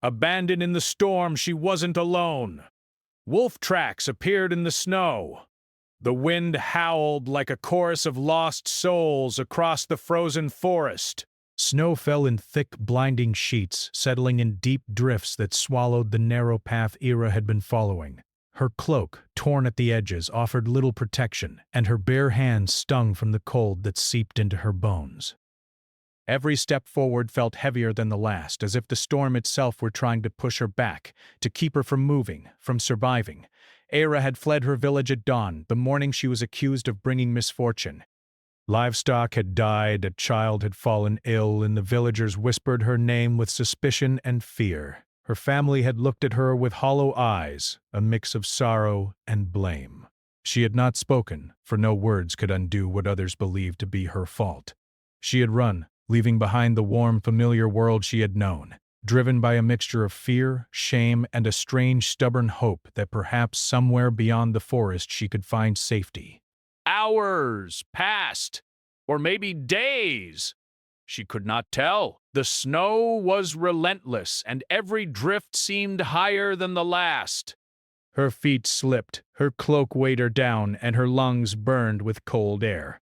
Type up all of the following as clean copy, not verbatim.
Abandoned in the storm, she wasn't alone. Wolf tracks appeared in the snow. The wind howled like a chorus of lost souls across the frozen forest. Snow fell in thick, blinding sheets, settling in deep drifts that swallowed the narrow path Ira had been following. Her cloak, torn at the edges, offered little protection, and her bare hands stung from the cold that seeped into her bones. Every step forward felt heavier than the last, as if the storm itself were trying to push her back, to keep her from moving, from surviving. Ira had fled her village at dawn, the morning she was accused of bringing misfortune. Livestock had died, a child had fallen ill, and the villagers whispered her name with suspicion and fear. Her family had looked at her with hollow eyes, a mix of sorrow and blame. She had not spoken, for no words could undo what others believed to be her fault. She had run, leaving behind the warm, familiar world she had known, driven by a mixture of fear, shame, and a strange, stubborn hope that perhaps somewhere beyond the forest she could find safety. Hours passed, or maybe days. She could not tell. The snow was relentless, and every drift seemed higher than the last. Her feet slipped, her cloak weighed her down, and her lungs burned with cold air.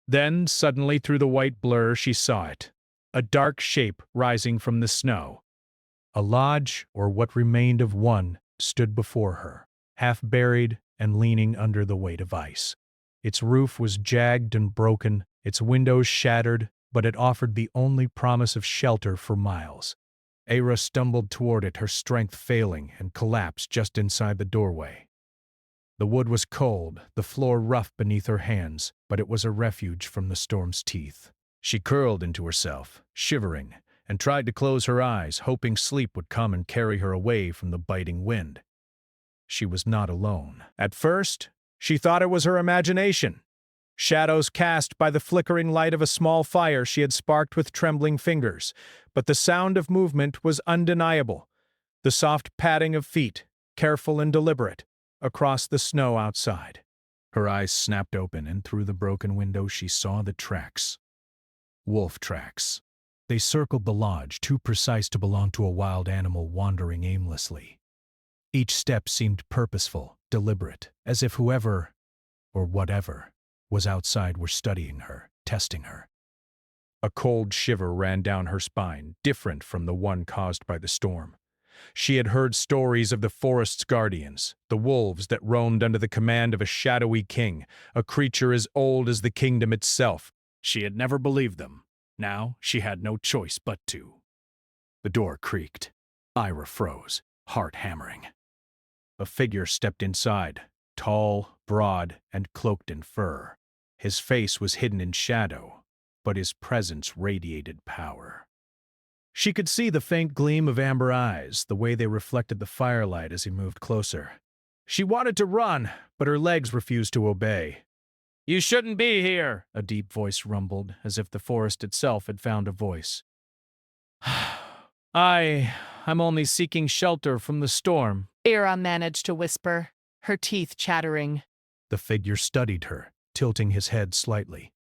Then, suddenly through the white blur, she saw it. A dark shape rising from the snow. A lodge, or what remained of one, stood before her, half buried and leaning under the weight of ice. Its roof was jagged and broken, its windows shattered, but it offered the only promise of shelter for miles. Ira stumbled toward it, her strength failing, and collapsed just inside the doorway. The wood was cold, the floor rough beneath her hands, but it was a refuge from the storm's teeth. She curled into herself, shivering, and tried to close her eyes, hoping sleep would come and carry her away from the biting wind. She was not alone. At first, she thought it was her imagination. Shadows cast by the flickering light of a small fire she had sparked with trembling fingers, but the sound of movement was undeniable. The soft padding of feet, careful and deliberate, across the snow outside. Her eyes snapped open, and through the broken window she saw the tracks. Wolf tracks. They circled the lodge, too precise to belong to a wild animal wandering aimlessly. Each step seemed purposeful, deliberate, as if whoever, or whatever, was outside were studying her, testing her. A cold shiver ran down her spine, different from the one caused by the storm. She had heard stories of the forest's guardians, the wolves that roamed under the command of a shadowy king, a creature as old as the kingdom itself. She had never believed them. Now she had no choice but to. The door creaked. Ira froze, heart hammering. A figure stepped inside, tall, broad, and cloaked in fur. His face was hidden in shadow, but his presence radiated power. She could see the faint gleam of amber eyes, the way they reflected the firelight as he moved closer. She wanted to run, but her legs refused to obey. "You shouldn't be here," a deep voice rumbled, as if the forest itself had found a voice. I'm only seeking shelter from the storm," Ira managed to whisper, her teeth chattering. The figure studied her, tilting his head slightly.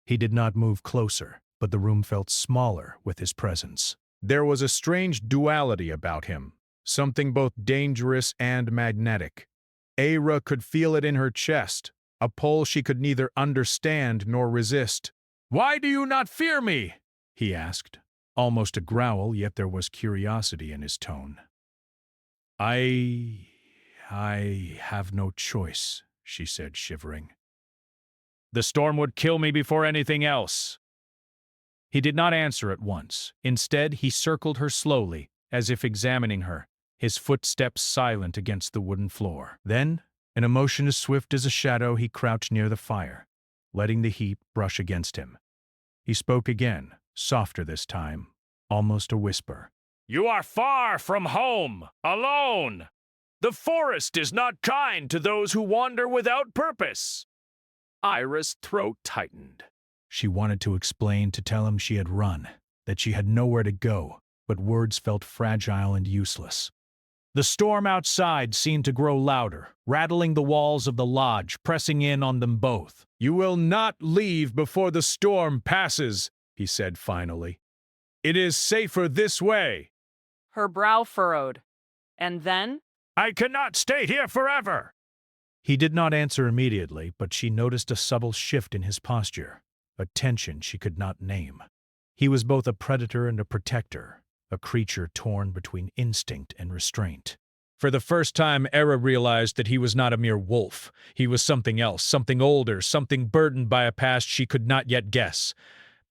He did not move closer, but the room felt smaller with his presence. There was a strange duality about him, something both dangerous and magnetic. Ira could feel it in her chest, a pull she could neither understand nor resist. "Why do you not fear me?" he asked, almost a growl, yet there was curiosity in his tone. I have no choice," she said, shivering. "The storm would kill me before anything else." He did not answer at once. Instead, he circled her slowly, as if examining her, his footsteps silent against the wooden floor. Then, in a motion as swift as a shadow, he crouched near the fire, letting the heat brush against him. He spoke again, softer this time, almost a whisper. "You are far from home, alone. The forest is not kind to those who wander without purpose." Ira's throat tightened. She wanted to explain, to tell him she had run, that she had nowhere to go, but words felt fragile and useless. The storm outside seemed to grow louder, rattling the walls of the lodge, pressing in on them both. "You will not leave before the storm passes," he said finally. "It is safer this way." her brow furrowed. And then, I cannot stay here forever! He did not answer immediately, but she noticed a subtle shift in his posture, a tension she could not name. He was both a predator and a protector, a creature torn between instinct and restraint. For the first time, Era realized that he was not a mere wolf. He was something else, something older, something burdened by a past she could not yet guess.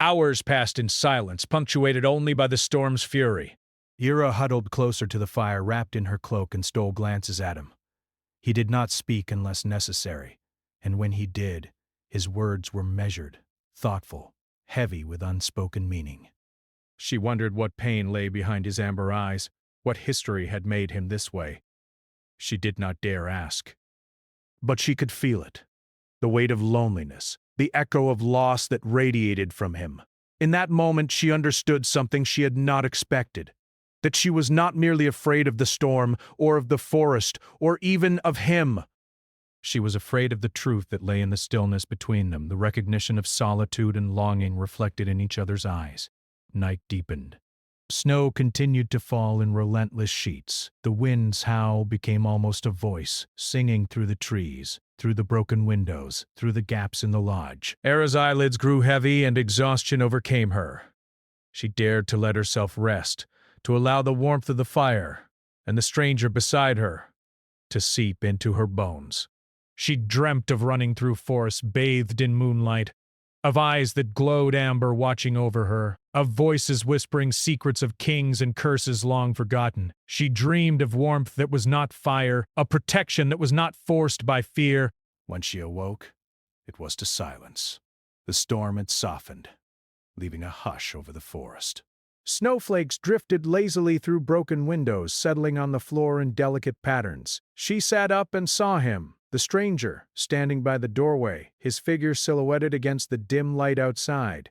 Hours passed in silence, punctuated only by the storm's fury. Era huddled closer to the fire, wrapped in her cloak, and stole glances at him. He did not speak unless necessary, and when he did, his words were measured, thoughtful, heavy with unspoken meaning. She wondered what pain lay behind his amber eyes, what history had made him this way. She did not dare ask. But she could feel it, the weight of loneliness, the echo of loss that radiated from him. In that moment, she understood something she had not expected, that she was not merely afraid of the storm or of the forest or even of him. She was afraid of the truth that lay in the stillness between them, the recognition of solitude and longing reflected in each other's eyes. Night deepened. Snow continued to fall in relentless sheets. The wind's howl became almost a voice, singing through the trees, through the broken windows, through the gaps in the lodge. Era's eyelids grew heavy and exhaustion overcame her. She dared to let herself rest, to allow the warmth of the fire and the stranger beside her to seep into her bones. She dreamt of running through forests bathed in moonlight, of eyes that glowed amber watching over her, of voices whispering secrets of kings and curses long forgotten. She dreamed of warmth that was not fire, a protection that was not forced by fear. When she awoke, it was to silence. The storm had softened, leaving a hush over the forest. Snowflakes drifted lazily through broken windows, settling on the floor in delicate patterns. She sat up and saw him, the stranger, standing by the doorway, his figure silhouetted against the dim light outside.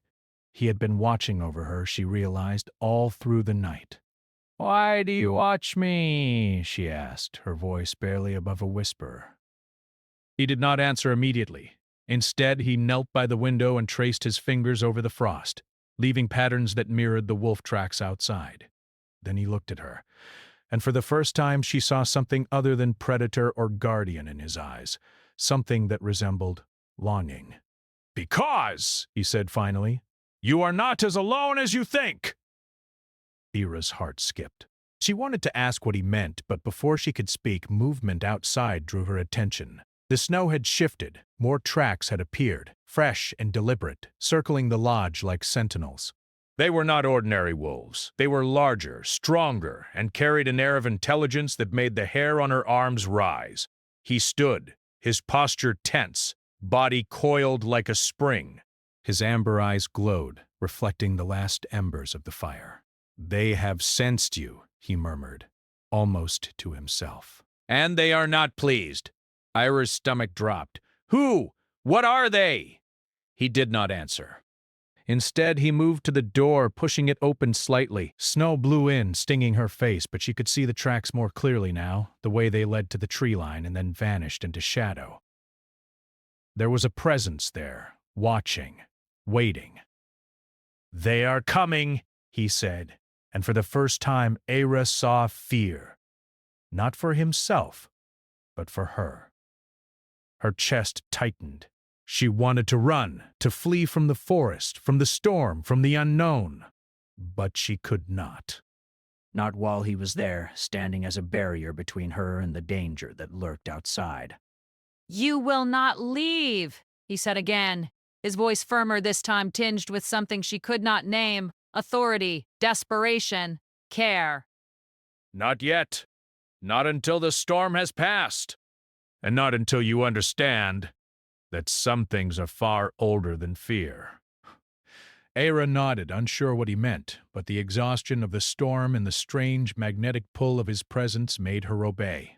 He had been watching over her, she realized, all through the night. "Why do you watch me?" she asked, her voice barely above a whisper. He did not answer immediately. Instead, he knelt by the window and traced his fingers over the frost, leaving patterns that mirrored the wolf tracks outside. Then he looked at her, and for the first time she saw something other than predator or guardian in his eyes, something that resembled longing. "Because," he said finally, "you are not as alone as you think." Era's heart skipped. She wanted to ask what he meant, but before she could speak, movement outside drew her attention. The snow had shifted, more tracks had appeared, fresh and deliberate, circling the lodge like sentinels. They were not ordinary wolves. They were larger, stronger, and carried an air of intelligence that made the hair on her arms rise. He stood, his posture tense, body coiled like a spring. His amber eyes glowed, reflecting the last embers of the fire. "They have sensed you," he murmured, almost to himself. "And they are not pleased." Ira's stomach dropped. "Who? What are they?" He did not answer. Instead, he moved to the door, pushing it open slightly. Snow blew in, stinging her face, but she could see the tracks more clearly now, the way they led to the tree line and then vanished into shadow. There was a presence there, watching, waiting. "They are coming," he said, and for the first time, Era saw fear. Not for himself, but for her. Her chest tightened. She wanted to run, to flee from the forest, from the storm, from the unknown. But she could not. Not while he was there, standing as a barrier between her and the danger that lurked outside. "You will not leave," he said again, his voice firmer this time, tinged with something she could not name: authority, desperation, care. "Not yet. Not until the storm has passed. And not until you understand that some things are far older than fear." Era nodded, unsure what he meant, but the exhaustion of the storm and the strange magnetic pull of his presence made her obey.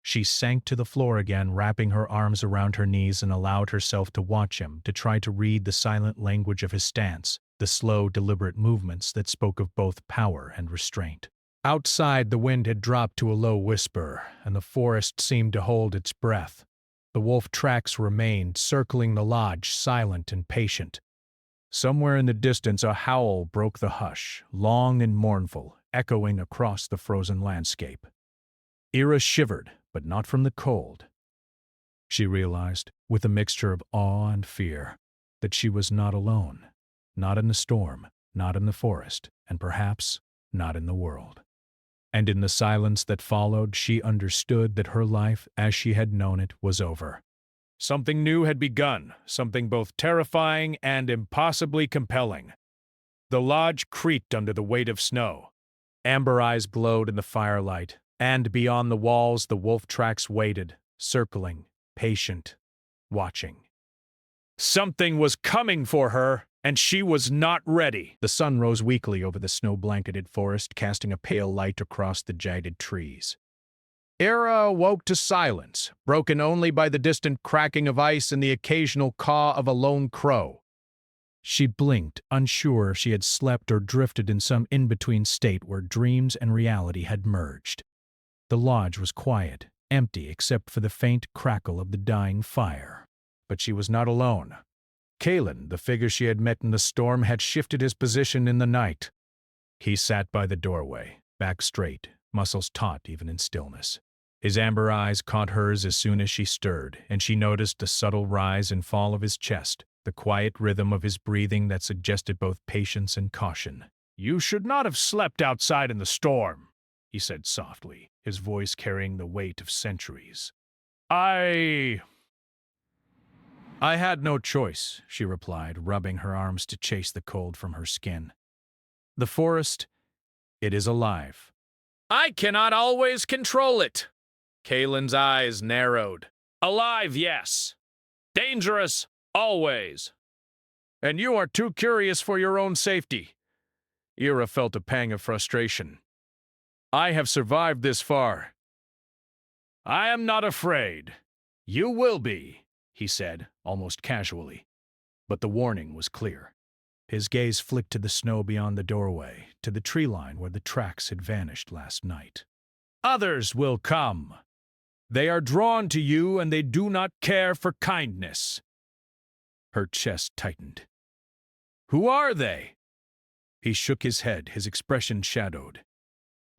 She sank to the floor again, wrapping her arms around her knees, and allowed herself to watch him, to try to read the silent language of his stance, the slow, deliberate movements that spoke of both power and restraint. Outside, the wind had dropped to a low whisper, and the forest seemed to hold its breath. The wolf tracks remained, circling the lodge, silent and patient. Somewhere in the distance, a howl broke the hush, long and mournful, echoing across the frozen landscape. Ira shivered, but not from the cold. She realized, with a mixture of awe and fear, that she was not alone, not in the storm, not in the forest, and perhaps not in the world. And in the silence that followed, she understood that her life, as she had known it, was over. Something new had begun, something both terrifying and impossibly compelling. The lodge creaked under the weight of snow. Amber eyes glowed in the firelight, and beyond the walls the wolf tracks waited, circling, patient, watching. Something was coming for her, and she was not ready. The sun rose weakly over the snow-blanketed forest, casting a pale light across the jagged trees. Ira awoke to silence, broken only by the distant cracking of ice and the occasional caw of a lone crow. She blinked, unsure if she had slept or drifted in some in-between state where dreams and reality had merged. The lodge was quiet, empty except for the faint crackle of the dying fire. But she was not alone. Kalen, the figure she had met in the storm, had shifted his position in the night. He sat by the doorway, back straight, muscles taut even in stillness. His amber eyes caught hers as soon as she stirred, and she noticed the subtle rise and fall of his chest, the quiet rhythm of his breathing that suggested both patience and caution. "You should not have slept outside in the storm," he said softly, his voice carrying the weight of centuries. I had no choice," she replied, rubbing her arms to chase the cold from her skin. "The forest, it is alive. I cannot always control it." Kalen's eyes narrowed. "Alive, yes. Dangerous, always. And you are too curious for your own safety." Ira felt a pang of frustration. "I have survived this far. I am not afraid. You will be," he said, almost casually. But the warning was clear. His gaze flicked to the snow beyond the doorway, to the tree line where the tracks had vanished last night. "Others will come. They are drawn to you, and they do not care for kindness." Her chest tightened. "Who are they?" He shook his head, his expression shadowed.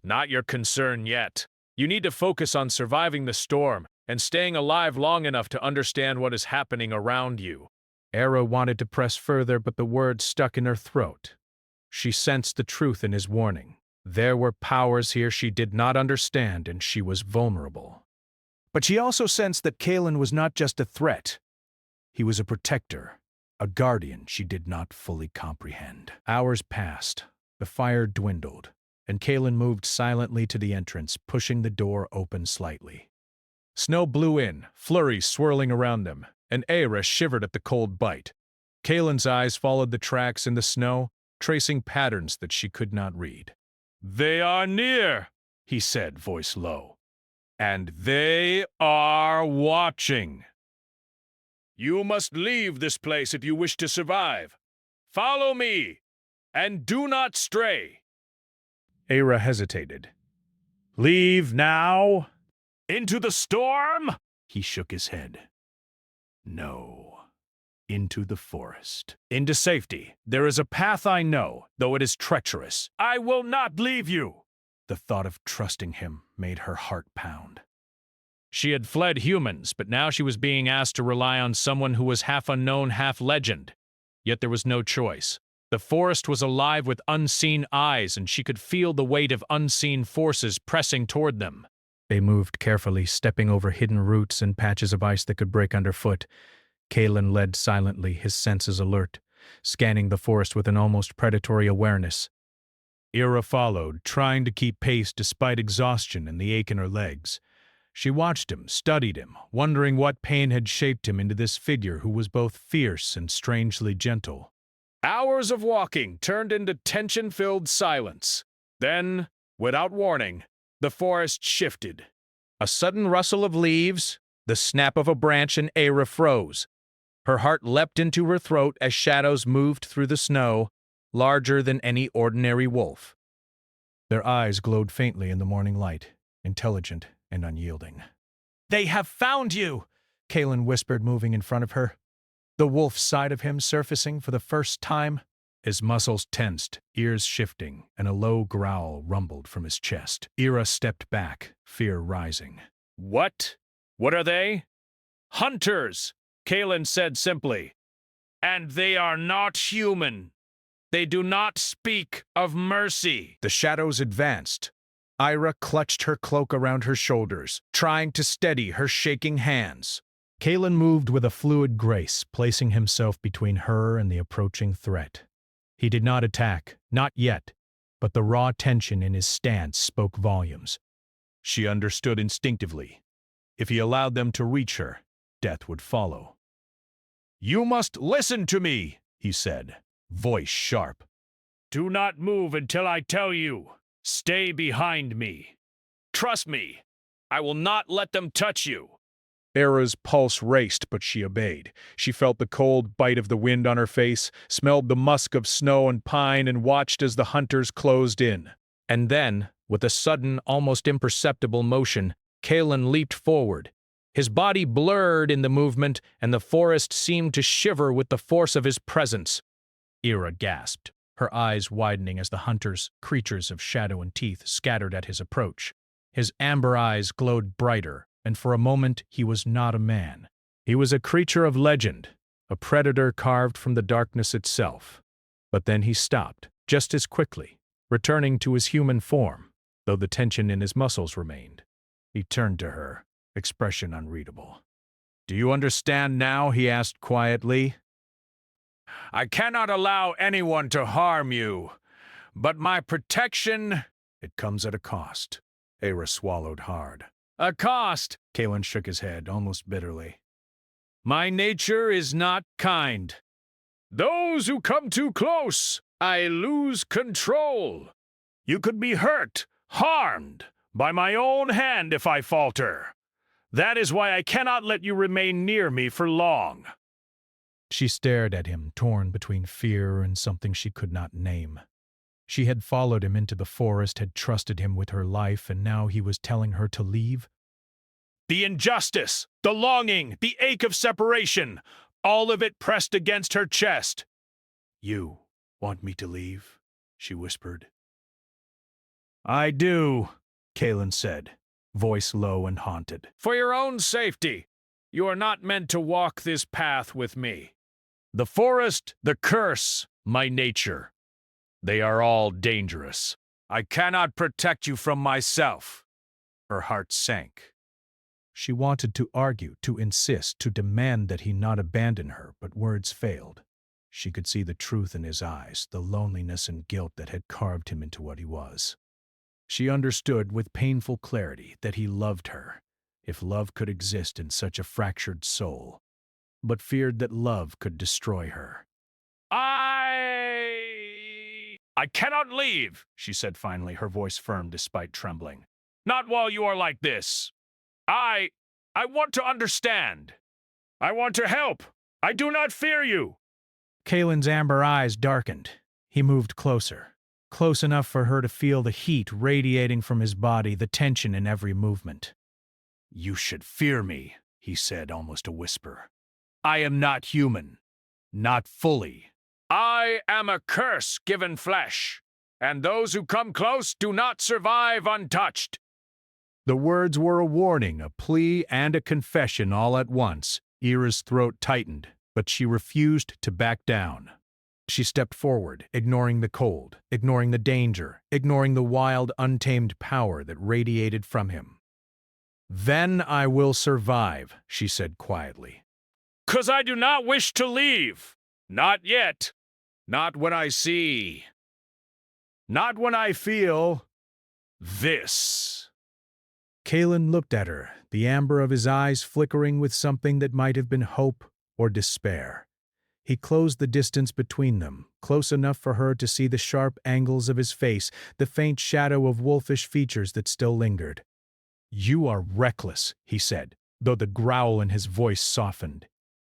"Not your concern yet. You need to focus on surviving the storm and staying alive long enough to understand what is happening around you." Ira wanted to press further, but the words stuck in her throat. She sensed the truth in his warning. There were powers here she did not understand, and she was vulnerable. But she also sensed that Kalen was not just a threat. He was a protector, a guardian she did not fully comprehend. Hours passed, the fire dwindled, and Kalen moved silently to the entrance, pushing the door open slightly. Snow blew in, flurries swirling around them, and Ira shivered at the cold bite. Kalen's eyes followed the tracks in the snow, tracing patterns that she could not read. "They are near," he said, voice low. "And they are watching. You must leave this place if you wish to survive. Follow me, and do not stray." Ira hesitated. "Leave now? Into the storm?" He shook his head. "No. Into the forest. Into safety. There is a path I know, though it is treacherous. I will not leave you." The thought of trusting him made her heart pound. She had fled humans, but now she was being asked to rely on someone who was half unknown, half legend. Yet there was no choice. The forest was alive with unseen eyes, and she could feel the weight of unseen forces pressing toward them. They moved carefully, stepping over hidden roots and patches of ice that could break underfoot. Kalen led silently, his senses alert, scanning the forest with an almost predatory awareness. Ira followed, trying to keep pace despite exhaustion and the ache in her legs. She watched him, studied him, wondering what pain had shaped him into this figure who was both fierce and strangely gentle. Hours of walking turned into tension-filled silence. Then, without warning, the forest shifted. A sudden rustle of leaves, the snap of a branch, and Ira froze. Her heart leapt into her throat as shadows moved through the snow, larger than any ordinary wolf. Their eyes glowed faintly in the morning light, intelligent and unyielding. "They have found you!" Kalen whispered, moving in front of her. The wolf side of him surfacing for the first time. His muscles tensed, ears shifting, and a low growl rumbled from his chest. Ira stepped back, fear rising. What? What are they? Hunters, Kalen said simply. And they are not human. They do not speak of mercy. The shadows advanced. Ira clutched her cloak around her shoulders, trying to steady her shaking hands. Kalen moved with a fluid grace, placing himself between her and the approaching threat. He did not attack, not yet, but the raw tension in his stance spoke volumes. She understood instinctively. If he allowed them to reach her, death would follow. "You must listen to me," he said, voice sharp. "Do not move until I tell you. Stay behind me. Trust me, I will not let them touch you." Era's pulse raced, but she obeyed. She felt the cold bite of the wind on her face, smelled the musk of snow and pine, and watched as the hunters closed in. And then, with a sudden, almost imperceptible motion, Kalen leaped forward. His body blurred in the movement, and the forest seemed to shiver with the force of his presence. Ira gasped, her eyes widening as the hunters, creatures of shadow and teeth, scattered at his approach. His amber eyes glowed brighter, and for a moment he was not a man. He was a creature of legend, a predator carved from the darkness itself. But then he stopped, just as quickly, returning to his human form, though the tension in his muscles remained. He turned to her, expression unreadable. "Do you understand now?" he asked quietly. "I cannot allow anyone to harm you, but my protection, it comes at a cost." Ira swallowed hard. "A cost?" Kalen shook his head, almost bitterly. "My nature is not kind. Those who come too close, I lose control. You could be hurt, harmed, by my own hand if I falter. That is why I cannot let you remain near me for long." She stared at him, torn between fear and something she could not name. She had followed him into the forest, had trusted him with her life, and now he was telling her to leave? The injustice, the longing, the ache of separation, all of it pressed against her chest. "You want me to leave?" she whispered. "I do," Kalen said, voice low and haunted. "For your own safety, you are not meant to walk this path with me. The forest, the curse, my nature. They are all dangerous. I cannot protect you from myself." Her heart sank. She wanted to argue, to insist, to demand that he not abandon her, but words failed. She could see the truth in his eyes, the loneliness and guilt that had carved him into what he was. She understood with painful clarity that he loved her, if love could exist in such a fractured soul, but feared that love could destroy her. I cannot leave," she said finally, her voice firm despite trembling. "Not while you are like this. I want to understand. I want to help. I do not fear you." Kalen's amber eyes darkened. He moved closer, close enough for her to feel the heat radiating from his body, the tension in every movement. "You should fear me," he said, almost a whisper. "I am not human. Not fully. I am a curse given flesh, and those who come close do not survive untouched." The words were a warning, a plea, and a confession all at once. Ira's throat tightened, but she refused to back down. She stepped forward, ignoring the cold, ignoring the danger, ignoring the wild, untamed power that radiated from him. "Then I will survive," she said quietly. "'Cause I do not wish to leave. Not yet. Not when I see. Not when I feel this." Kalen looked at her, the amber of his eyes flickering with something that might have been hope or despair. He closed the distance between them, close enough for her to see the sharp angles of his face, the faint shadow of wolfish features that still lingered. "You are reckless," he said, though the growl in his voice softened.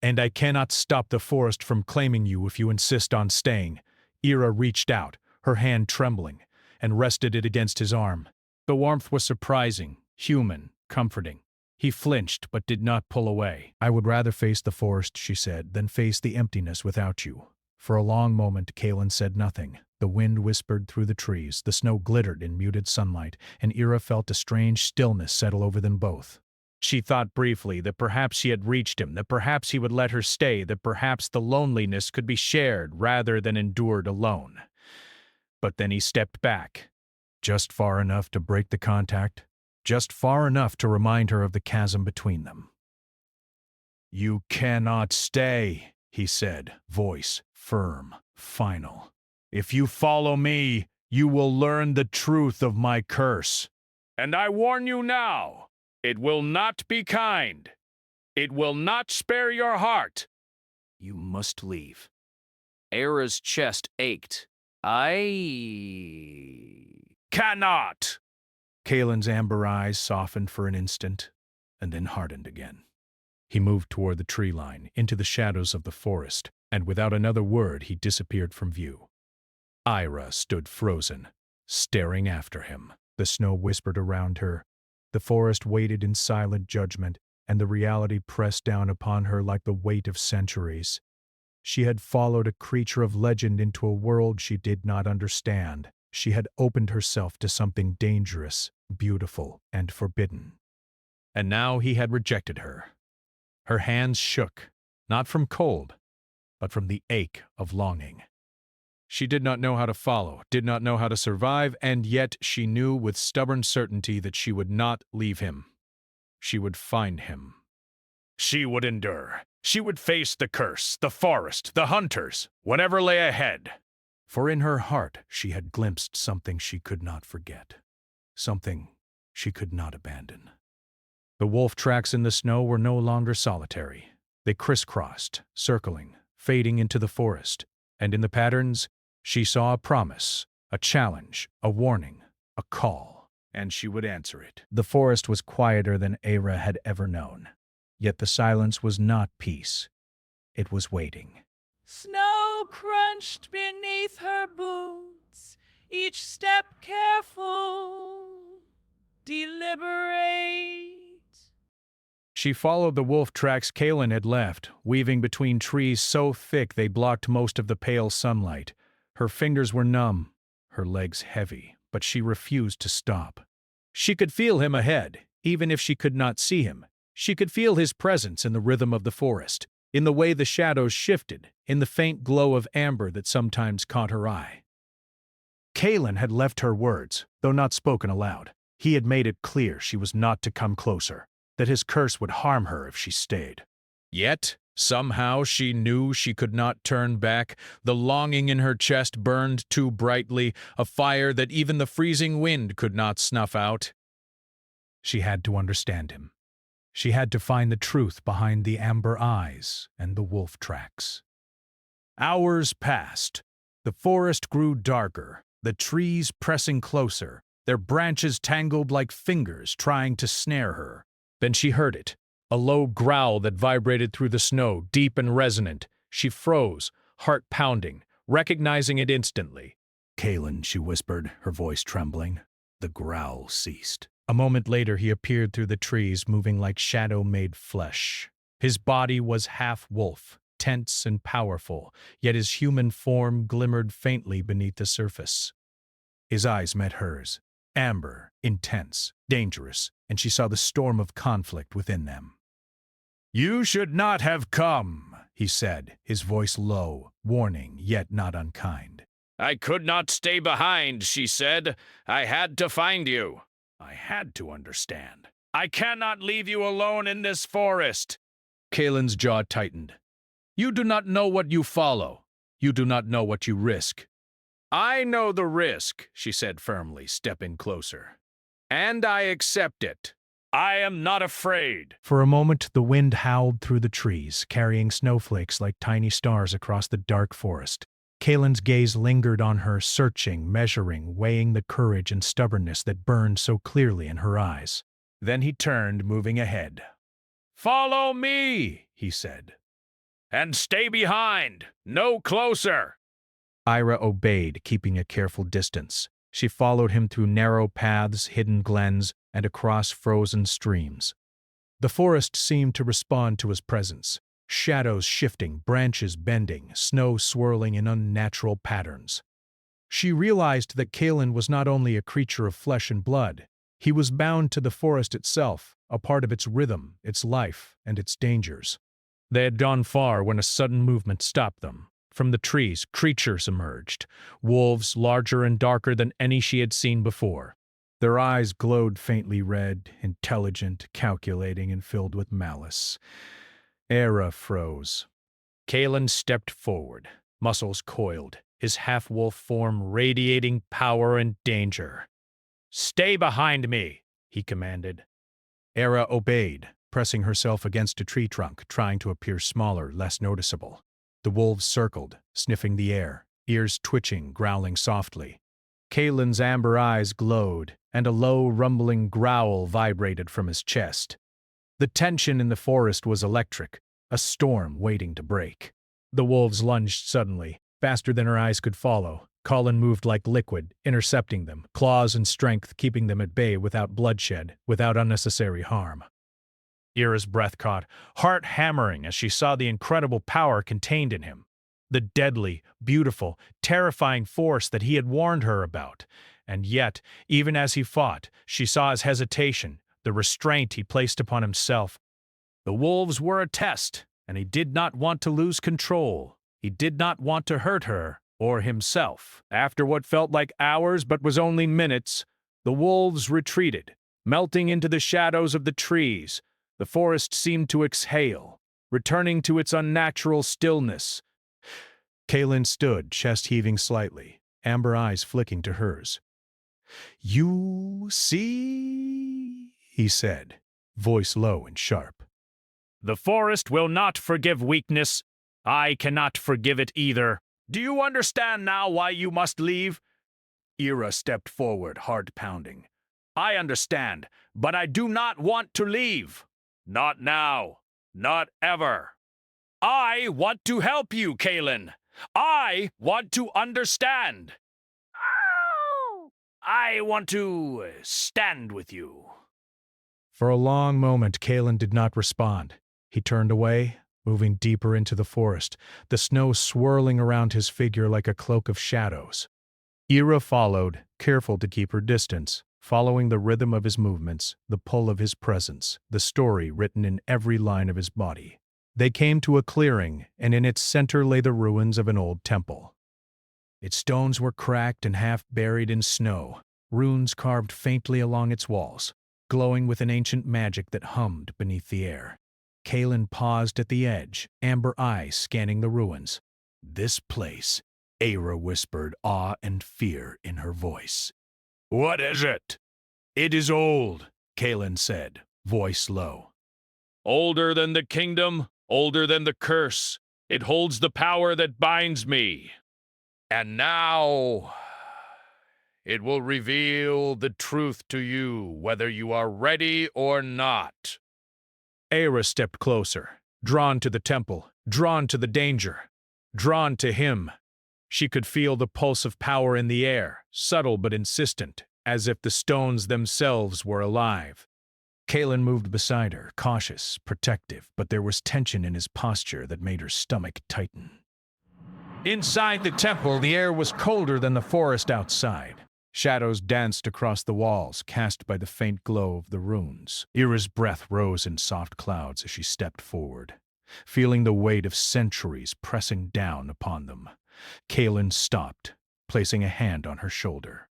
"And I cannot stop the forest from claiming you if you insist on staying." Ira reached out, her hand trembling, and rested it against his arm. The warmth was surprising, human, comforting. He flinched but did not pull away. "I would rather face the forest," she said, "than face the emptiness without you. For a long moment, Kaelin said nothing. The wind whispered through the trees, the snow glittered in muted sunlight, and Ira felt a strange stillness settle over them both. She thought briefly that perhaps she had reached him, that perhaps he would let her stay, that perhaps the loneliness could be shared rather than endured alone. But then he stepped back, just far enough to break the contact, just far enough to remind her of the chasm between them. "You cannot stay," he said, voice firm, final. "If you follow me, you will learn the truth of my curse. And I warn you now, it will not be kind. It will not spare your heart. You must leave." Era's chest ached. I Cannot! Kaelin's amber eyes softened for an instant, and then hardened again. He moved toward the tree line, into the shadows of the forest, and without another word he disappeared from view. Ira stood frozen, staring after him. The snow whispered around her. The forest waited in silent judgment, and the reality pressed down upon her like the weight of centuries. She had followed a creature of legend into a world she did not understand. She had opened herself to something dangerous, beautiful, and forbidden. And now he had rejected her. Her hands shook, not from cold, but from the ache of longing. She did not know how to follow, did not know how to survive, and yet she knew with stubborn certainty that she would not leave him. She would find him. She would endure. She would face the curse, the forest, the hunters, whatever lay ahead. For in her heart she had glimpsed something she could not forget, something she could not abandon. The wolf tracks in the snow were no longer solitary. They crisscrossed, circling, fading into the forest, and in the patterns she saw a promise, a challenge, a warning, a call, and she would answer it. The forest was quieter than Era had ever known, yet the silence was not peace. It was waiting. Snow crunched beneath her boots, each step careful, deliberate. She followed the wolf tracks Kaelin had left, weaving between trees so thick they blocked most of the pale sunlight. Her fingers were numb, her legs heavy, but she refused to stop. She could feel him ahead, even if she could not see him. She could feel his presence in the rhythm of the forest, in the way the shadows shifted, in the faint glow of amber that sometimes caught her eye. Kaelin had left her words, though not spoken aloud. He had made it clear she was not to come closer, that his curse would harm her if she stayed. Yet, somehow she knew she could not turn back. The longing in her chest burned too brightly, a fire that even the freezing wind could not snuff out. She had to understand him. She had to find the truth behind the amber eyes and the wolf tracks. Hours passed. The forest grew darker, the trees pressing closer, their branches tangled like fingers trying to snare her. Then she heard it, a low growl that vibrated through the snow, deep and resonant. She froze, heart pounding, recognizing it instantly. "Kaelin," she whispered, her voice trembling. The growl ceased. A moment later he appeared through the trees, moving like shadow-made flesh. His body was half wolf, tense and powerful, yet his human form glimmered faintly beneath the surface. His eyes met hers, amber, intense, dangerous, and she saw the storm of conflict within them. "You should not have come," he said, his voice low, warning, yet not unkind. "I could not stay behind," she said. "I had to find you. I had to understand. I cannot leave you alone in this forest." Kaelin's jaw tightened. "You do not know what you follow. You do not know what you risk." "I know the risk," she said firmly, stepping closer. "And I accept it. I am not afraid." For a moment, the wind howled through the trees, carrying snowflakes like tiny stars across the dark forest. Kaelin's gaze lingered on her, searching, measuring, weighing the courage and stubbornness that burned so clearly in her eyes. Then he turned, moving ahead. "Follow me," he said. "And stay behind. No closer." Ira obeyed, keeping a careful distance. She followed him through narrow paths, hidden glens, and across frozen streams. The forest seemed to respond to his presence. shadows shifting, branches bending, snow swirling in unnatural patterns. She realized that Kalen was not only a creature of flesh and blood, he was bound to the forest itself, a part of its rhythm, its life, and its dangers. They had gone far when a sudden movement stopped them. From the trees, creatures emerged, wolves larger and darker than any she had seen before. Their eyes glowed faintly red, intelligent, calculating, and filled with malice. Era froze. Kalen stepped forward, muscles coiled, his half-wolf form radiating power and danger. "Stay behind me," he commanded. Era obeyed, pressing herself against a tree trunk, trying to appear smaller, less noticeable. The wolves circled, sniffing the air, ears twitching, growling softly. Kalen's amber eyes glowed, and a low, rumbling growl vibrated from his chest. The tension in the forest was electric, a storm waiting to break. The wolves lunged suddenly, faster than her eyes could follow. Kalen moved like liquid, intercepting them, claws and strength keeping them at bay without bloodshed, without unnecessary harm. Era's breath caught, heart hammering as she saw the incredible power contained in him. The deadly, beautiful, terrifying force that he had warned her about. And yet, even as he fought, she saw his hesitation, the restraint he placed upon himself. The wolves were a test, and he did not want to lose control. He did not want to hurt her, or himself. After what felt like hours but was only minutes, the wolves retreated, melting into the shadows of the trees. The forest seemed to exhale, returning to its unnatural stillness. Kalen stood, chest heaving slightly, amber eyes flicking to hers. "You see?" he said, voice low and sharp. "The forest will not forgive weakness. I cannot forgive it either. Do you understand now why you must leave?" Era stepped forward, heart pounding. "I understand, but I do not want to leave. Not now. Not ever. I want to help you, Kalen. I want to understand. I want to stand with you." For a long moment, Kalen did not respond. He turned away, moving deeper into the forest, the snow swirling around his figure like a cloak of shadows. Era followed, careful to keep her distance, following the rhythm of his movements, the pull of his presence, the story written in every line of his body. They came to a clearing, and in its center lay the ruins of an old temple. Its stones were cracked and half buried in snow, runes carved faintly along its walls, glowing with an ancient magic that hummed beneath the air. Kalen paused at the edge, amber eyes scanning the ruins. "This place," Era whispered, awe and fear in her voice. "What is it?" "It is old," Kalen said, voice low. "Older than the kingdom, older than the curse. It holds the power that binds me. And now it will reveal the truth to you, whether you are ready or not." Era stepped closer, drawn to the temple, drawn to the danger, drawn to him. She could feel the pulse of power in the air, subtle but insistent, as if the stones themselves were alive. Kalen moved beside her, cautious, protective, but there was tension in his posture that made her stomach tighten. Inside the temple, the air was colder than the forest outside. Shadows danced across the walls, cast by the faint glow of the runes. Era's breath rose in soft clouds as she stepped forward, feeling the weight of centuries pressing down upon them. Kalen stopped, placing a hand on her shoulder.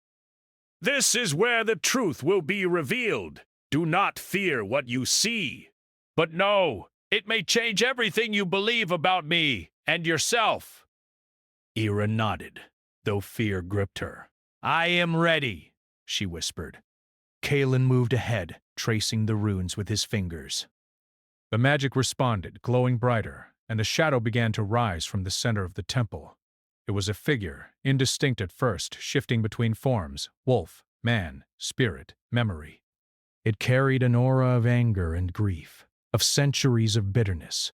"This is where the truth will be revealed. Do not fear what you see. But know, it may change everything you believe about me and yourself." Era nodded, though fear gripped her. "I am ready," she whispered. Kalen moved ahead, tracing the runes with his fingers. The magic responded, glowing brighter, and a shadow began to rise from the center of the temple. It was a figure, indistinct at first, shifting between forms, wolf, man, spirit, memory. It carried an aura of anger and grief, of centuries of bitterness.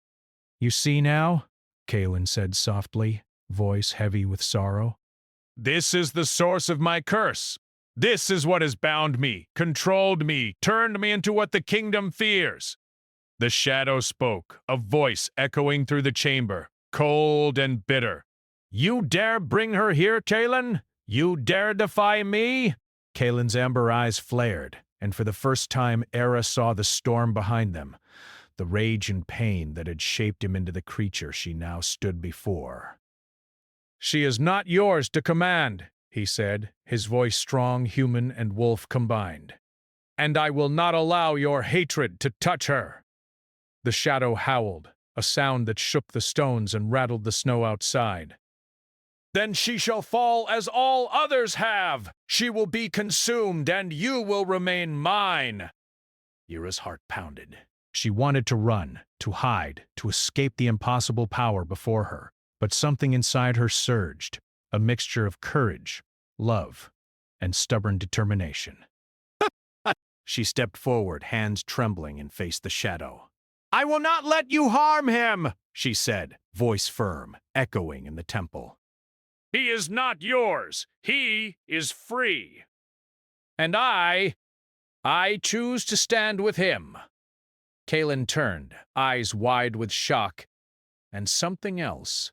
"You see now?" Kalen said softly, voice heavy with sorrow. "This is the source of my curse. This is what has bound me, controlled me, turned me into what the kingdom fears. The shadow spoke, a voice echoing through the chamber, cold and bitter. You dare bring her here, Kalen? You dare defy me? Kalen's amber eyes flared, and for the first time Era saw the storm behind them, the rage and pain that had shaped him into the creature she now stood before. She is not yours to command, he said, his voice strong, human, and wolf combined. And I will not allow your hatred to touch her. The shadow howled, a sound that shook the stones and rattled the snow outside. Then she shall fall as all others have. She will be consumed, and you will remain mine. Era's heart pounded. She wanted to run, to hide, to escape the impossible power before her, but something inside her surged, a mixture of courage, love, and stubborn determination. She stepped forward, hands trembling, and faced the shadow. I will not let you harm him, she said, voice firm, echoing in the temple. He is not yours. He is free. And I choose to stand with him. Kalen turned, eyes wide with shock, and something else.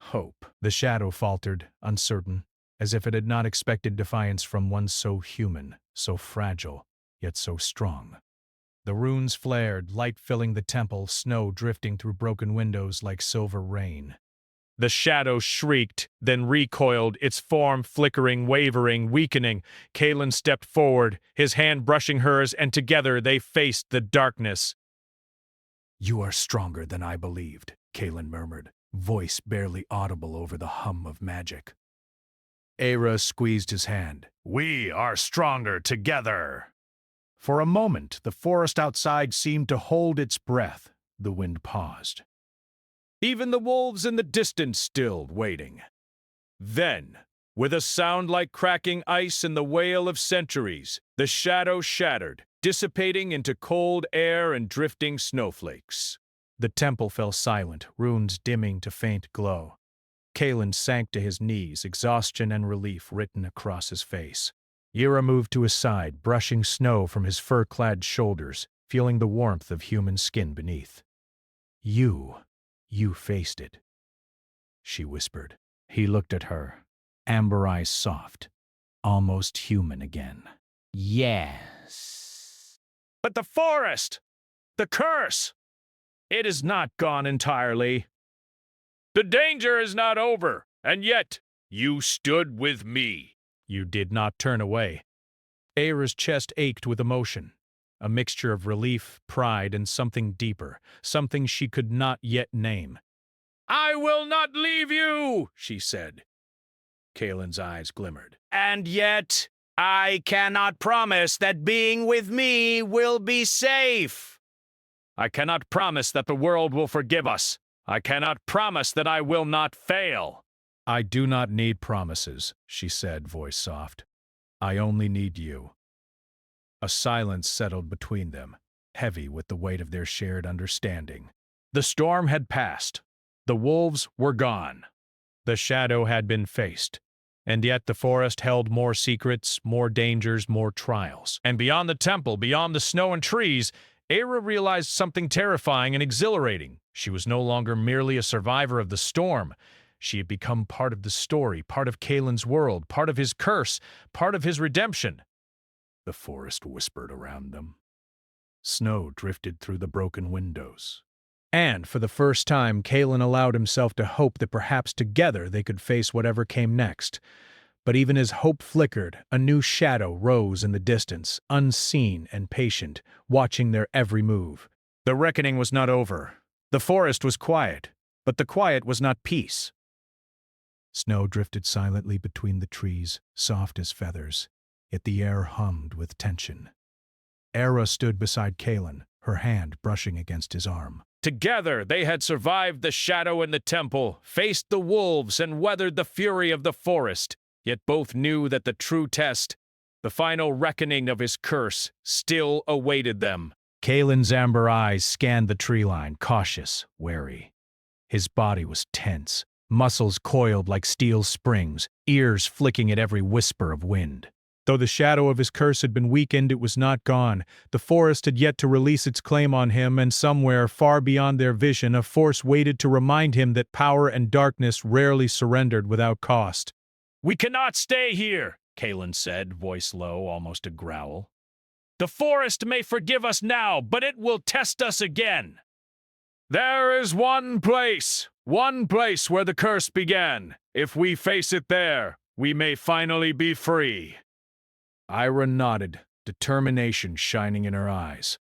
Hope. The shadow faltered, uncertain, as if it had not expected defiance from one so human, so fragile, yet so strong. The runes flared, light filling the temple, snow drifting through broken windows like silver rain. The shadow shrieked, then recoiled, its form flickering, wavering, weakening. Kalen stepped forward, his hand brushing hers, and together they faced the darkness. You are stronger than I believed, Kalen murmured, voice barely audible over the hum of magic. Era squeezed his hand. We are stronger together. For a moment, the forest outside seemed to hold its breath. The wind paused. Even the wolves in the distance stilled, waiting. Then, with a sound like cracking ice in the wail of centuries, the shadow shattered, dissipating into cold air and drifting snowflakes. The temple fell silent, runes dimming to faint glow. Kalen sank to his knees, exhaustion and relief written across his face. Era moved to his side, brushing snow from his fur-clad shoulders, feeling the warmth of human skin beneath. You faced it, she whispered. He looked at her, amber eyes soft, almost human again. Yes. But the forest! The curse! It is not gone entirely. The danger is not over, and yet you stood with me. You did not turn away. Era's chest ached with emotion, a mixture of relief, pride, and something deeper, something she could not yet name. I will not leave you, she said. Kalen's eyes glimmered. And yet, I cannot promise that being with me will be safe. I cannot promise that the world will forgive us. I cannot promise that I will not fail. I do not need promises, she said, voice soft. I only need you. A silence settled between them, heavy with the weight of their shared understanding. The storm had passed. The wolves were gone. The shadow had been faced. And yet the forest held more secrets, more dangers, more trials. And beyond the temple, beyond the snow and trees, Era realized something terrifying and exhilarating. She was no longer merely a survivor of the storm. She had become part of the story, part of Kalen's world, part of his curse, part of his redemption. The forest whispered around them. Snow drifted through the broken windows. And for the first time, Kalen allowed himself to hope that perhaps together they could face whatever came next. But even as hope flickered, a new shadow rose in the distance, unseen and patient, watching their every move. The reckoning was not over. The forest was quiet, but the quiet was not peace. Snow drifted silently between the trees, soft as feathers, yet the air hummed with tension. Era stood beside Kalen, her hand brushing against his arm. Together they had survived the shadow in the temple, faced the wolves, and weathered the fury of the forest, yet both knew that the true test, the final reckoning of his curse, still awaited them. Kalen's amber eyes scanned the tree line, cautious, wary. His body was tense, muscles coiled like steel springs, ears flicking at every whisper of wind. Though the shadow of his curse had been weakened, it was not gone. The forest had yet to release its claim on him, and somewhere, far beyond their vision, a force waited to remind him that power and darkness rarely surrendered without cost. "We cannot stay here," Kalen said, voice low, almost a growl. "The forest may forgive us now, but it will test us again." "There is one place where the curse began. If we face it there, we may finally be free." Ira nodded, determination shining in her eyes.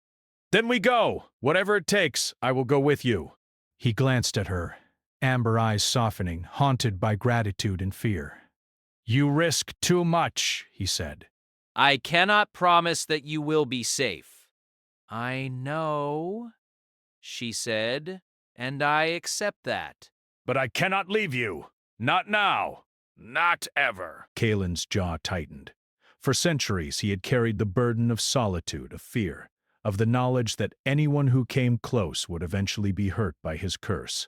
"Then we go. Whatever it takes, I will go with you." He glanced at her, amber eyes softening, haunted by gratitude and fear. "You risk too much," he said. I cannot promise that you will be safe. I know, she said, and I accept that. "But I cannot leave you. Not now. Not ever." Kalen's jaw tightened. For centuries he had carried the burden of solitude, of fear, of the knowledge that anyone who came close would eventually be hurt by his curse.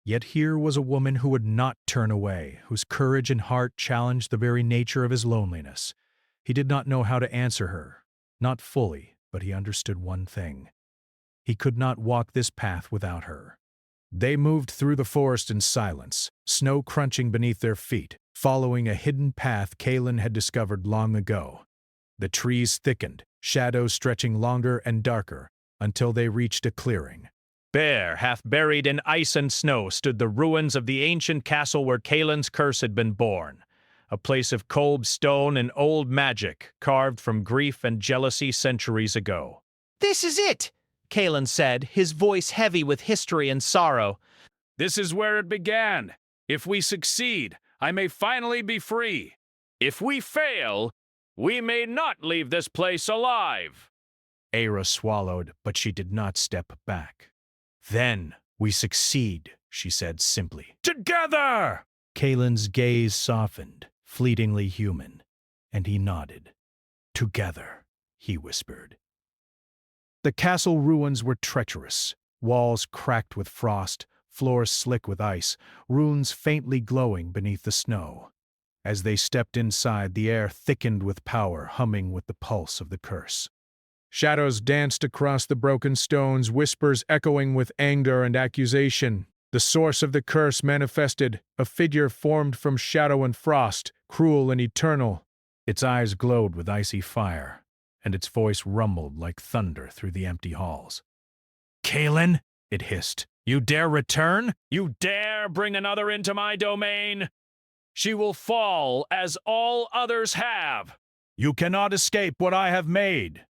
Yet here was a woman who would not turn away, whose courage and heart challenged the very nature of his loneliness. He did not know how to answer her, not fully, but he understood one thing. He could not walk this path without her. They moved through the forest in silence, snow crunching beneath their feet, following a hidden path Kalen had discovered long ago. The trees thickened, shadows stretching longer and darker, until they reached a clearing. Bare, half buried in ice and snow, stood the ruins of the ancient castle where Kalen's curse had been born. A place of cold stone and old magic, carved from grief and jealousy centuries ago. "This is it," Kalen said, his voice heavy with history and sorrow. "This is where it began. If we succeed, I may finally be free. If we fail, we may not leave this place alive." Aira swallowed, but she did not step back. "Then we succeed," she said simply. "Together!" Kalen's gaze softened, fleetingly human, and he nodded. "Together," he whispered. The castle ruins were treacherous, walls cracked with frost, floors slick with ice, runes faintly glowing beneath the snow. As they stepped inside, the air thickened with power, humming with the pulse of the curse. Shadows danced across the broken stones, whispers echoing with anger and accusation. The source of the curse manifested, a figure formed from shadow and frost, cruel and eternal. Its eyes glowed with icy fire, and its voice rumbled like thunder through the empty halls. "Kalen," it hissed, "you dare return? You dare bring another into my domain? She will fall as all others have. You cannot escape what I have made."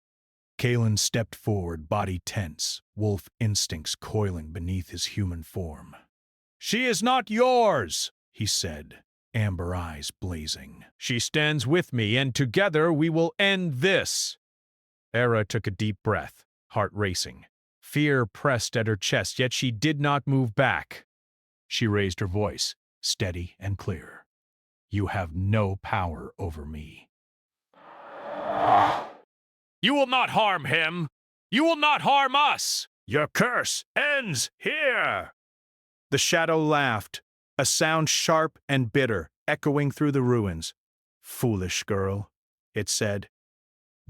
Kalen stepped forward, body tense, wolf instincts coiling beneath his human form. "She is not yours," he said, amber eyes blazing. "She stands with me, and together we will end this." Aira took a deep breath, heart racing. Fear pressed at her chest, yet she did not move back. She raised her voice, steady and clear. "You have no power over me." "You will not harm him. You will not harm us. Your curse ends here." The shadow laughed, a sound sharp and bitter, echoing through the ruins. "Foolish girl," it said.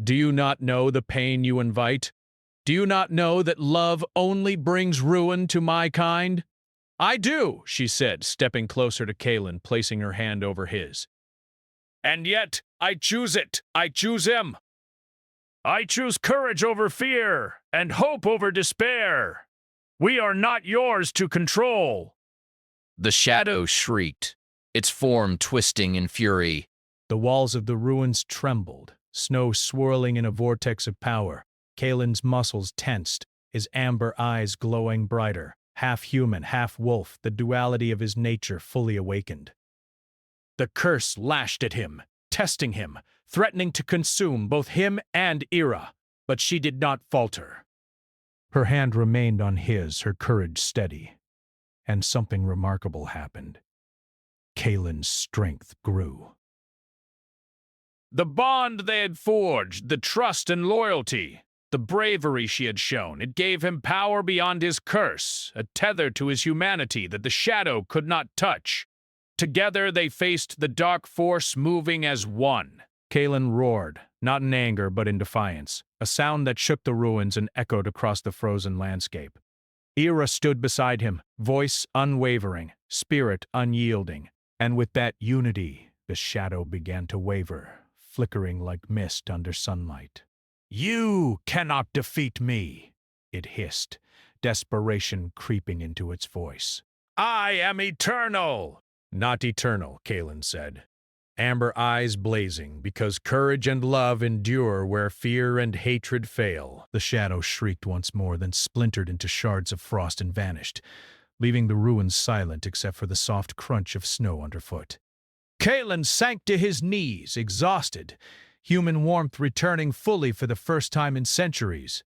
"Do you not know the pain you invite? Do you not know that love only brings ruin to my kind?" "I do," she said, stepping closer to Kalen, placing her hand over his. "And yet, I choose it. I choose him. I choose courage over fear, and hope over despair. We are not yours to control." The shadow shrieked, its form twisting in fury. The walls of the ruins trembled, snow swirling in a vortex of power. Kalen's muscles tensed, his amber eyes glowing brighter, half human, half wolf, the duality of his nature fully awakened. The curse lashed at him, testing him, threatening to consume both him and Ira, but she did not falter. Her hand remained on his, her courage steady. And something remarkable happened. Kalen's strength grew. The bond they had forged, the trust and loyalty, the bravery she had shown, it gave him power beyond his curse, a tether to his humanity that the shadow could not touch. Together they faced the dark force, moving as one. Kalen roared, not in anger but in defiance, a sound that shook the ruins and echoed across the frozen landscape. Ira stood beside him, voice unwavering, spirit unyielding, and with that unity, the shadow began to waver, flickering like mist under sunlight. "You cannot defeat me," it hissed, desperation creeping into its voice. "I am eternal!" "Not eternal," Kalen said, amber eyes blazing, "because courage and love endure where fear and hatred fail." The shadow shrieked once more, then splintered into shards of frost and vanished, leaving the ruins silent except for the soft crunch of snow underfoot. Kalen sank to his knees, exhausted, human warmth returning fully for the first time in centuries.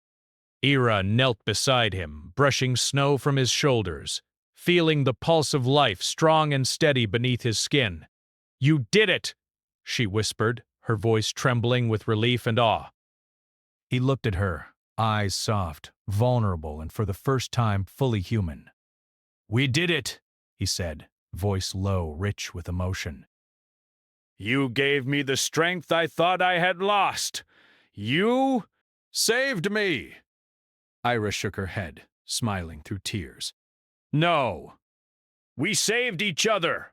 Ira knelt beside him, brushing snow from his shoulders, feeling the pulse of life strong and steady beneath his skin. "You did it!" she whispered, her voice trembling with relief and awe. He looked at her, eyes soft, vulnerable, and for the first time fully human. "We did it," he said, voice low, rich with emotion. "You gave me the strength I thought I had lost. You saved me." Ira shook her head, smiling through tears. "No. We saved each other.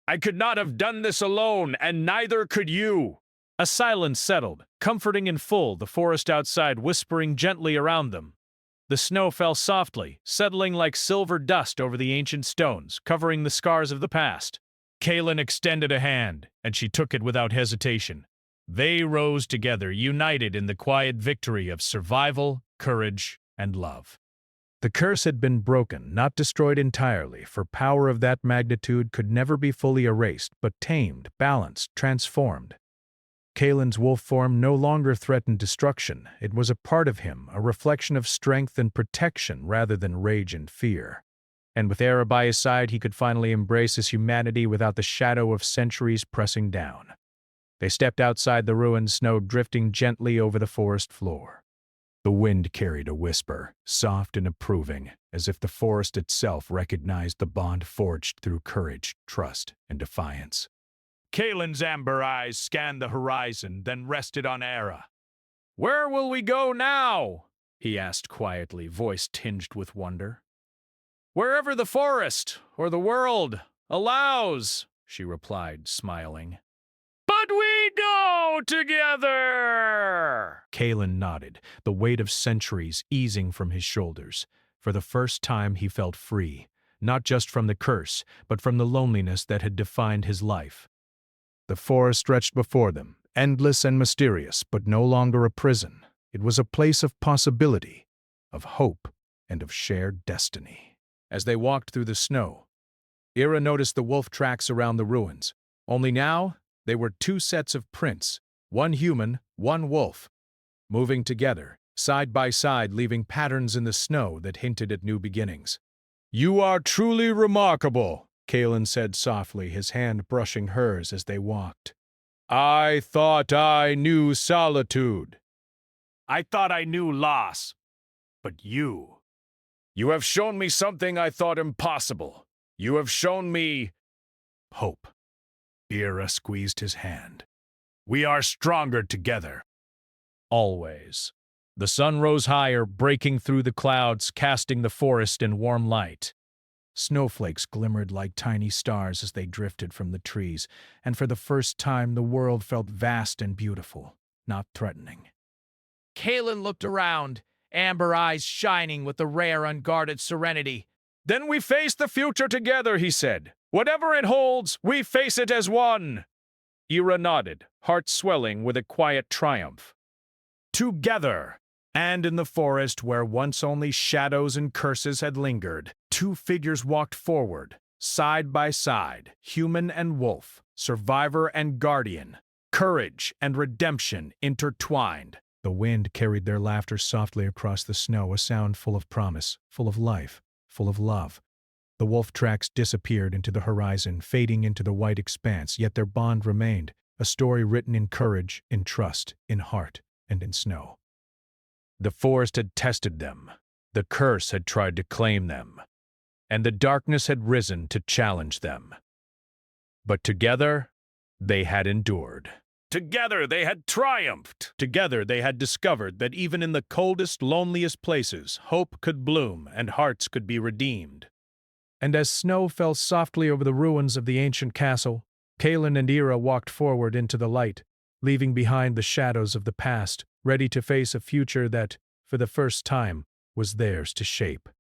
I could not have done this alone, and neither could you." A silence settled, comforting in full, the forest outside whispering gently around them. The snow fell softly, settling like silver dust over the ancient stones, covering the scars of the past. Kalen extended a hand, and she took it without hesitation. They rose together, united in the quiet victory of survival, courage, and love. The curse had been broken, not destroyed entirely, for power of that magnitude could never be fully erased, but tamed, balanced, transformed. Kalen's wolf form no longer threatened destruction. It was a part of him, a reflection of strength and protection rather than rage and fear. And with Era by his side, he could finally embrace his humanity without the shadow of centuries pressing down. They stepped outside the ruins, snow drifting gently over the forest floor. The wind carried a whisper, soft and approving, as if the forest itself recognized the bond forged through courage, trust, and defiance. Kalen's amber eyes scanned the horizon, then rested on Era. "Where will we go now?" he asked quietly, voice tinged with wonder. "Wherever the forest, or the world, allows," she replied, smiling. "But we go together!" Kalen nodded, the weight of centuries easing from his shoulders. For the first time he felt free, not just from the curse, but from the loneliness that had defined his life. The forest stretched before them, endless and mysterious, but no longer a prison. It was a place of possibility, of hope, and of shared destiny. As they walked through the snow, Ira noticed the wolf tracks around the ruins. Only now, they were two sets of prints, one human, one wolf, moving together, side by side, leaving patterns in the snow that hinted at new beginnings. "You are truly remarkable," Kalen said softly, his hand brushing hers as they walked. "I thought I knew solitude. I thought I knew loss. But you have shown me something I thought impossible. You have shown me hope." Ira squeezed his hand. "We are stronger together." Always. The sun rose higher, breaking through the clouds, casting the forest in warm light. Snowflakes glimmered like tiny stars as they drifted from the trees, and for the first time the world felt vast and beautiful, not threatening. Kalen looked around, amber eyes shining with a rare, unguarded serenity. "Then we face the future together," he said. "Whatever it holds, we face it as one." Ira nodded, heart swelling with a quiet triumph. Together! And in the forest, where once only shadows and curses had lingered, two figures walked forward, side by side, human and wolf, survivor and guardian, courage and redemption intertwined. The wind carried their laughter softly across the snow, a sound full of promise, full of life, full of love. The wolf tracks disappeared into the horizon, fading into the white expanse, yet their bond remained, a story written in courage, in trust, in heart, and in snow. The forest had tested them, the curse had tried to claim them, and the darkness had risen to challenge them. But together, they had endured. Together they had triumphed. Together they had discovered that even in the coldest, loneliest places, hope could bloom and hearts could be redeemed. And as snow fell softly over the ruins of the ancient castle, Kaelin and Ira walked forward into the light, leaving behind the shadows of the past, ready to face a future that, for the first time, was theirs to shape.